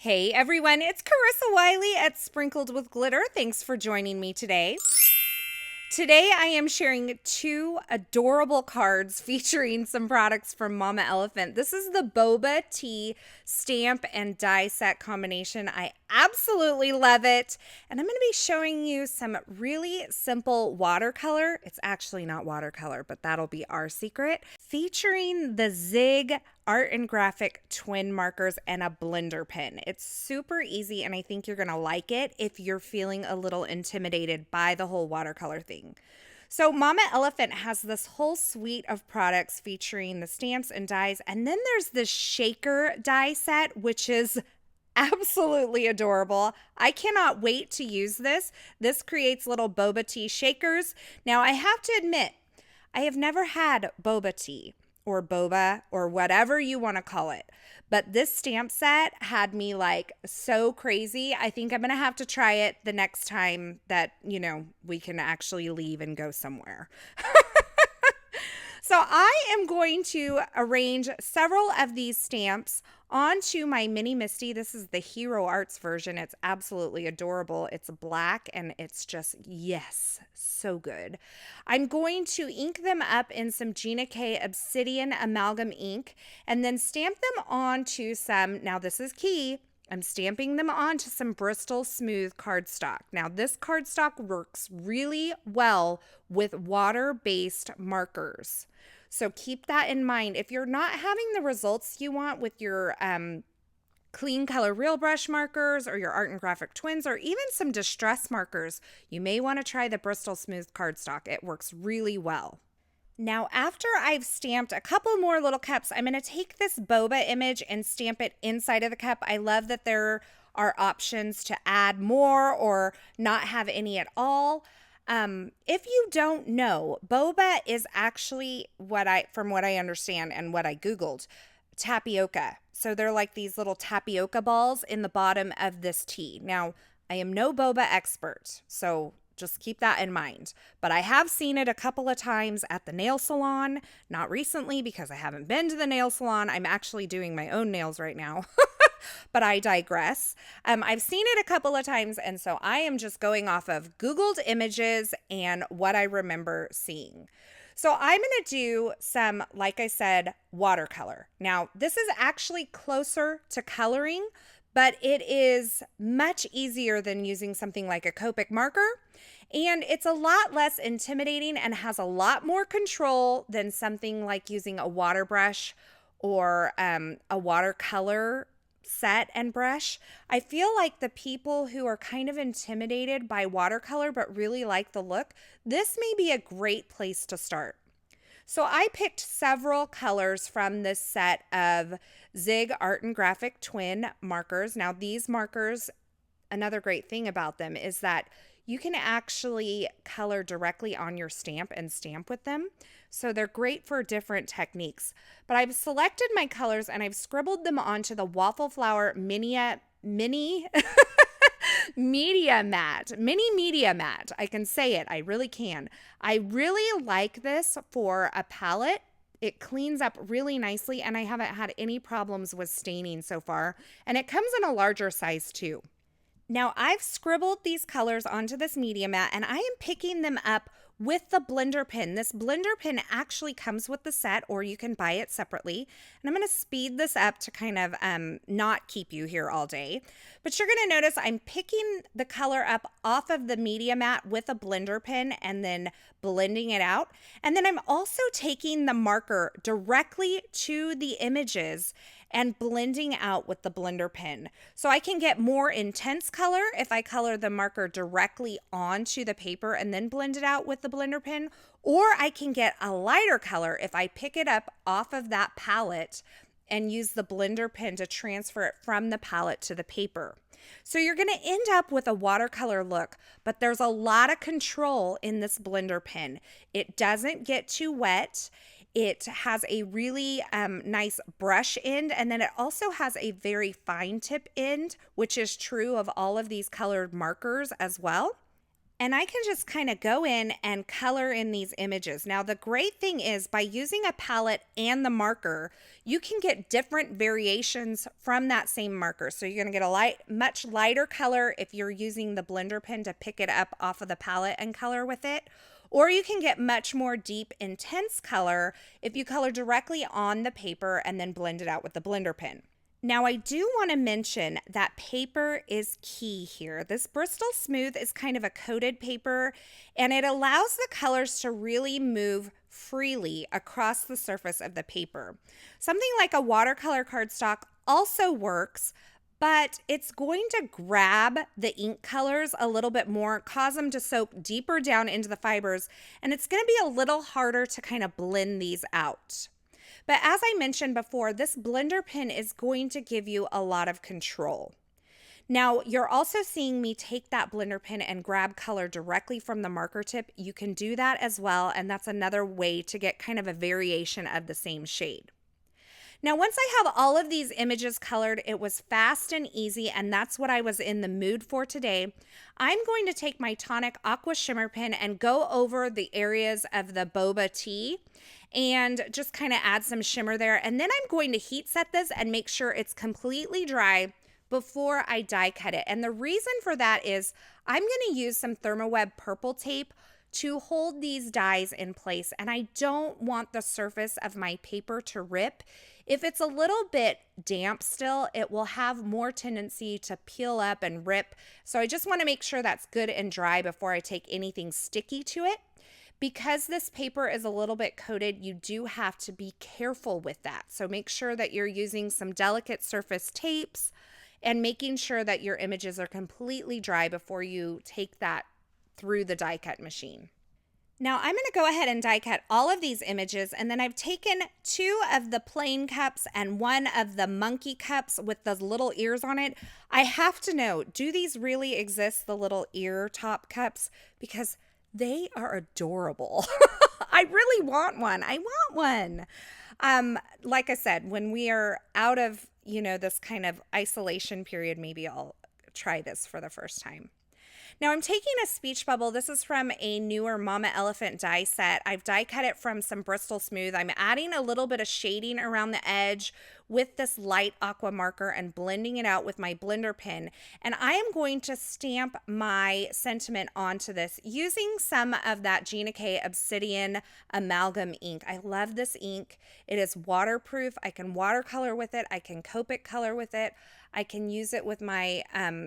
Hey everyone, it's Carissa Wiley at Sprinkled with Glitter. Thanks for joining me today. Today I am sharing two adorable cards featuring some products from Mama Elephant. This is the Boba tea stamp and die set combination. I absolutely love it. And I'm going to be showing you some really simple watercolor. It's actually not watercolor, but that'll be our secret. Featuring the Zig Art and Graphic twin markers and a blender pen. It's super easy and I think you're going to like it if you're feeling a little intimidated by the whole watercolor thing. So Mama Elephant has this whole suite of products featuring the stamps and dies, and then there's this shaker die set, which is absolutely adorable. I cannot wait to use this. This creates little boba tea shakers. Now I have to admit, I have never had boba tea or boba or whatever you want to call it. But this stamp set had me like so crazy. I think I'm going to have to try it the next time that, we can actually leave and go somewhere. So I am going to arrange several of these stamps onto my mini Misty. This is the Hero Arts version. It's absolutely adorable. It's black and it's just, yes, so good. I'm going to ink them up in some Gina K Obsidian Amalgam ink and then stamp them onto some, now this is key, I'm stamping them onto some Bristol Smooth cardstock. Now this cardstock works really well with water-based markers. So keep that in mind. If you're not having the results you want with your clean color real brush markers or your Art and Graphic twins or even some distress markers, you may want to try the Bristol Smooth cardstock. It works really well. Now, after I've stamped a couple more little cups, I'm going to take this boba image and stamp it inside of the cup. I love that there are options to add more or not have any at all. If you don't know, boba is actually from what I understand and what I Googled, tapioca. So they're like these little tapioca balls in the bottom of this tea. Now, I am no boba expert, so just keep that in mind. But I have seen it a couple of times at the nail salon, not recently because I haven't been to the nail salon. I'm actually doing my own nails right now. But I digress. I've seen it a couple of times, and so I am just going off of Googled images and what I remember seeing. So I'm going to do some, like I said, watercolor. Now, this is actually closer to coloring, but it is much easier than using something like a Copic marker. And it's a lot less intimidating and has a lot more control than something like using a water brush or a watercolor set and brush. I feel like the people who are kind of intimidated by watercolor but really like the look, this may be a great place to start. So I picked several colors from this set of Zig Art and Graphic twin markers. Now these markers, another great thing about them is that you can actually color directly on your stamp and stamp with them. So they're great for different techniques. But I've selected my colors and I've scribbled them onto the Waffle Flower Mini Media Mat. I can say it. I really can. I really like this for a palette. It cleans up really nicely and I haven't had any problems with staining so far. And it comes in a larger size too. Now I've scribbled these colors onto this media mat and I am picking them up with the blender pen. This blender pen actually comes with the set or you can buy it separately. And I'm going to speed this up to kind of not keep you here all day. But you're going to notice I'm picking the color up off of the media mat with a blender pen and then blending it out. And then I'm also taking the marker directly to the images and blending out with the blender pen. So I can get more intense color if I color the marker directly onto the paper and then blend it out with the blender pen, or I can get a lighter color if I pick it up off of that palette and use the blender pen to transfer it from the palette to the paper. So you're going to end up with a watercolor look, but there's a lot of control in this blender pen. It doesn't get too wet. It has a really nice brush end, and then it also has a very fine tip end, which is true of all of these colored markers as well. And I can just kind of go in and color in these images. Now, the great thing is by using a palette and the marker, you can get different variations from that same marker. So you're going to get a much lighter color if you're using the blender pen to pick it up off of the palette and color with it. Or you can get much more deep, intense color if you color directly on the paper and then blend it out with the blender pen. Now, I do want to mention that paper is key here. This Bristol Smooth is kind of a coated paper, and it allows the colors to really move freely across the surface of the paper. Something like a watercolor cardstock also works, but it's going to grab the ink colors a little bit more, cause them to soak deeper down into the fibers, and it's going to be a little harder to kind of blend these out. But as I mentioned before, this blender pen is going to give you a lot of control. Now, you're also seeing me take that blender pen and grab color directly from the marker tip. You can do that as well, and that's another way to get kind of a variation of the same shade. Now, once I have all of these images colored, it was fast and easy, and that's what I was in the mood for today. I'm going to take my Tonic Aqua Shimmer pen and go over the areas of the boba tea and just kind of add some shimmer there. And then I'm going to heat set this and make sure it's completely dry before I die cut it. And the reason for that is I'm going to use some Thermoweb purple tape to hold these dies in place, and I don't want the surface of my paper to rip. If it's a little bit damp still, it will have more tendency to peel up and rip. So I just want to make sure that's good and dry before I take anything sticky to it. Because this paper is a little bit coated, you do have to be careful with that. So make sure that you're using some delicate surface tapes and making sure that your images are completely dry before you take that through the die cut machine. Now I'm going to go ahead and die cut all of these images, and then I've taken 2 of the plain cups and 1 of the monkey cups with those little ears on it. I have to know, do these really exist, the little ear top cups? Because they are adorable. I really want one. I want one. Like I said, when we are out of, this kind of isolation period, maybe I'll try this for the first time. Now I'm taking a speech bubble. This is from a newer Mama Elephant die set. I've die cut it from some Bristol Smooth. I'm adding a little bit of shading around the edge with this light aqua marker and blending it out with my blender pen. And I am going to stamp my sentiment onto this using some of that Gina K Obsidian Amalgam ink. I love this ink. It is waterproof. I can watercolor with it. I can Copic color with it. I can use it with my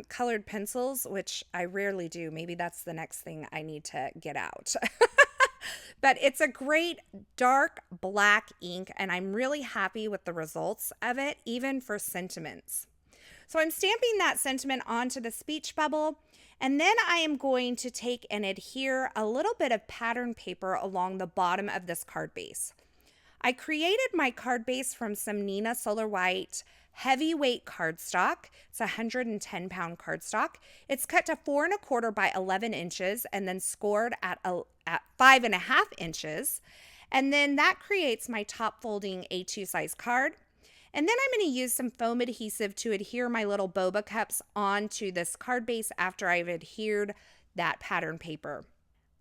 colored pencils, which I rarely do. Maybe that's the next thing I need to get out. But it's a great dark black ink, and I'm really happy with the results of it, even for sentiments. So I'm stamping that sentiment onto the speech bubble, and then I am going to take and adhere a little bit of pattern paper along the bottom of this card base. I created my card base from some Neenah Solar White heavyweight cardstock. It's a 110-pound cardstock. It's cut to 4 1/4 by 11 inches and then scored at 5 1/2 inches. And then that creates my top folding A2 size card. And then I'm going to use some foam adhesive to adhere my little boba cups onto this card base after I've adhered that pattern paper.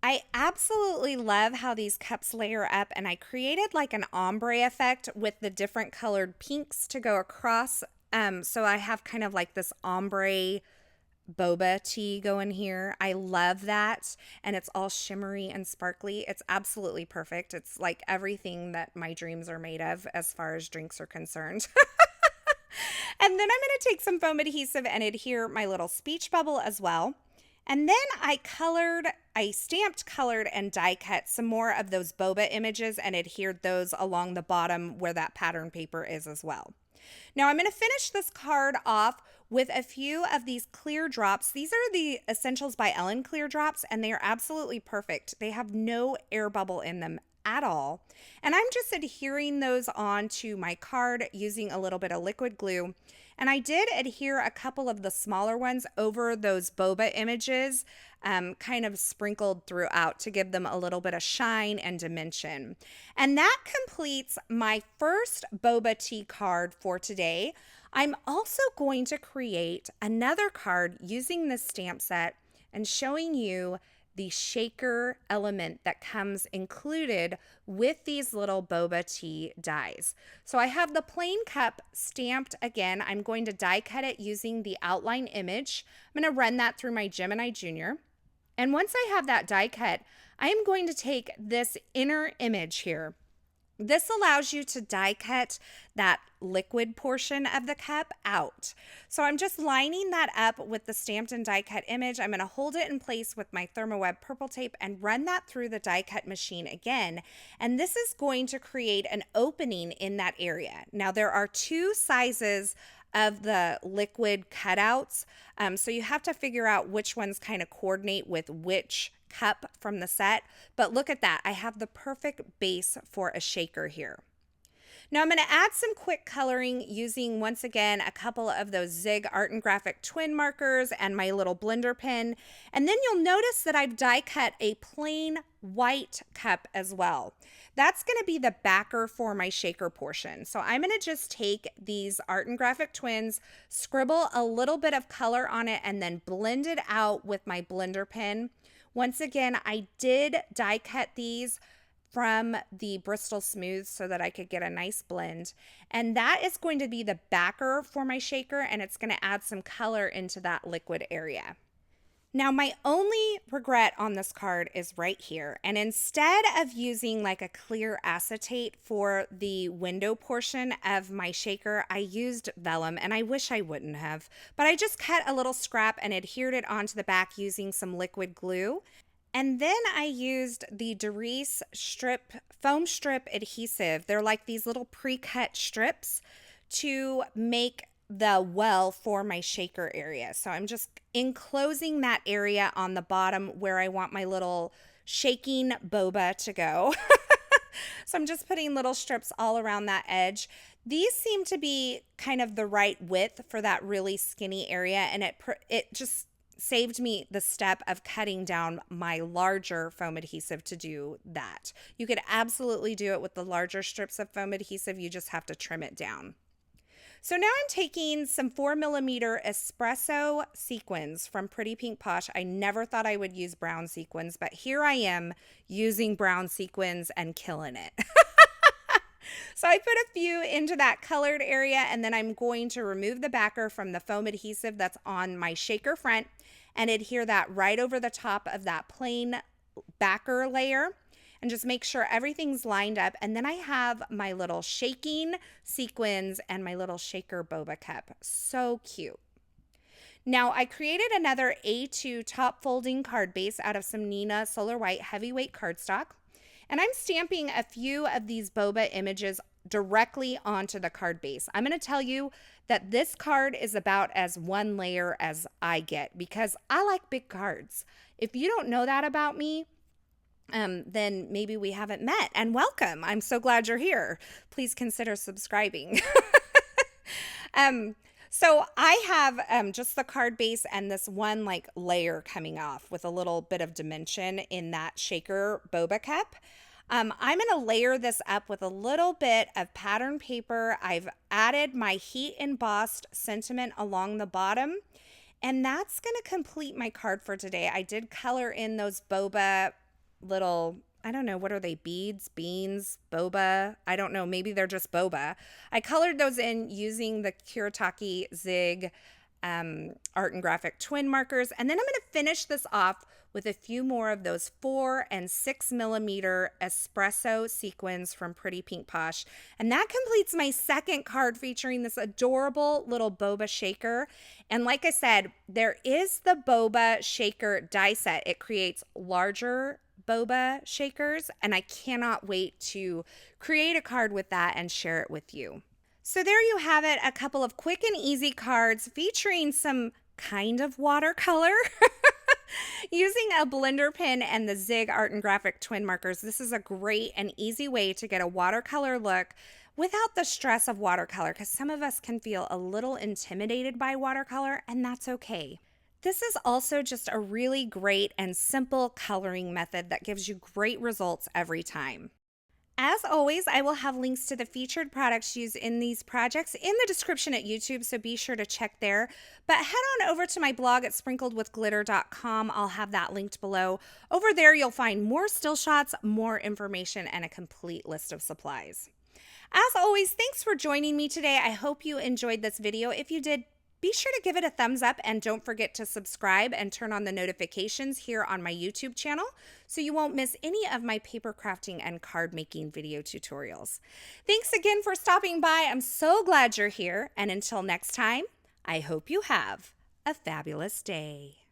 I absolutely love how these cups layer up, and I created like an ombre effect with the different colored pinks to go across. So I have kind of like this ombre boba tea going here. I love that. And it's all shimmery and sparkly. It's absolutely perfect. It's like everything that my dreams are made of as far as drinks are concerned. And then I'm going to take some foam adhesive and adhere my little speech bubble as well. And then I stamped, colored, and die cut some more of those boba images and adhered those along the bottom where that pattern paper is as well. Now I'm going to finish this card off with a few of these clear drops. These are the Essentials by Ellen clear drops, and they are absolutely perfect. They have no air bubble in them at all. And I'm just adhering those onto my card using a little bit of liquid glue. And I did adhere a couple of the smaller ones over those boba images, kind of sprinkled throughout to give them a little bit of shine and dimension. And that completes my first boba tea card for today. I'm also going to create another card using this stamp set and showing you the shaker element that comes included with these little boba tea dies. So I have the plain cup stamped again. I'm going to die cut it using the outline image. I'm going to run that through my Gemini Junior. And once I have that die cut, I am going to take this inner image here. This allows you to die cut that liquid portion of the cup out. So I'm just lining that up with the stamped and die cut image. I'm going to hold it in place with my Thermoweb purple tape and run that through the die cut machine again. And this is going to create an opening in that area. Now there are two sizes of the liquid cutouts. So you have to figure out which ones kind of coordinate with which cup from the set. But look at that. I have the perfect base for a shaker here. Now I'm going to add some quick coloring using, once again, a couple of those Zig Art and Graphic twin markers and my little blender pen. And then you'll notice that I've die cut a plain white cup as well. That's going to be the backer for my shaker portion. So I'm going to just take these Art and Graphic twins, scribble a little bit of color on it, and then blend it out with my blender pen. Once again, I did die cut these from the Bristol Smooth so that I could get a nice blend. And that is going to be the backer for my shaker, and it's going to add some color into that liquid area. Now, my only regret on this card is right here. And instead of using like a clear acetate for the window portion of my shaker, I used vellum, and I wish I wouldn't have. But I just cut a little scrap and adhered it onto the back using some liquid glue. And then I used the Derice foam strip adhesive. They're like these little pre-cut strips to make the well for my shaker area. So I'm just enclosing that area on the bottom where I want my little shaking boba to go. So I'm just putting little strips all around that edge. These seem to be kind of the right width for that really skinny area, and it just saved me the step of cutting down my larger foam adhesive to do that. You could absolutely do it with the larger strips of foam adhesive. You just have to trim it down. So now I'm taking some 4mm espresso sequins from Pretty Pink Posh. I never thought I would use brown sequins, but here I am using brown sequins and killing it. So I put a few into that colored area, and then I'm going to remove the backer from the foam adhesive that's on my shaker front and adhere that right over the top of that plain backer layer. And just make sure everything's lined up. And then I have my little shaking sequins and my little shaker boba cup. So cute. Now I created another A2 top folding card base out of some Nina Solar White heavyweight cardstock. And I'm stamping a few of these boba images directly onto the card base. I'm going to tell you that this card is about as one layer as I get because I like big cards. If you don't know that about me, then maybe we haven't met. And welcome. I'm so glad you're here. Please consider subscribing. So I have just the card base and this one like layer coming off with a little bit of dimension in that shaker boba cup. I'm going to layer this up with a little bit of pattern paper. I've added my heat embossed sentiment along the bottom. And that's going to complete my card for today. I did color in those boba little, I don't know, what are they, beads, beans, boba? I don't know, maybe they're just boba. I colored those in using the Kuretake Zig Art and Graphic twin markers. And then I'm going to finish this off with a few more of those 4 and 6mm espresso sequins from Pretty Pink Posh. And that completes my second card featuring this adorable little boba shaker. And like I said, there is the boba shaker die set. It creates larger boba shakers, and I cannot wait to create a card with that and share it with you. So there you have it, a couple of quick and easy cards featuring some kind of watercolor. Using a blender pen and the Zig Art and Graphic twin markers, this is a great and easy way to get a watercolor look without the stress of watercolor, because some of us can feel a little intimidated by watercolor, and that's okay. This is also just a really great and simple coloring method that gives you great results every time. As always, I will have links to the featured products used in these projects in the description at YouTube, so be sure to check there. But head on over to my blog at sprinkledwithglitter.com. I'll have that linked below. Over there, you'll find more still shots, more information, and a complete list of supplies. As always, thanks for joining me today. I hope you enjoyed this video. If you did, be sure to give it a thumbs up and don't forget to subscribe and turn on the notifications here on my YouTube channel so you won't miss any of my paper crafting and card making video tutorials. Thanks again for stopping by. I'm so glad you're here. And until next time, I hope you have a fabulous day.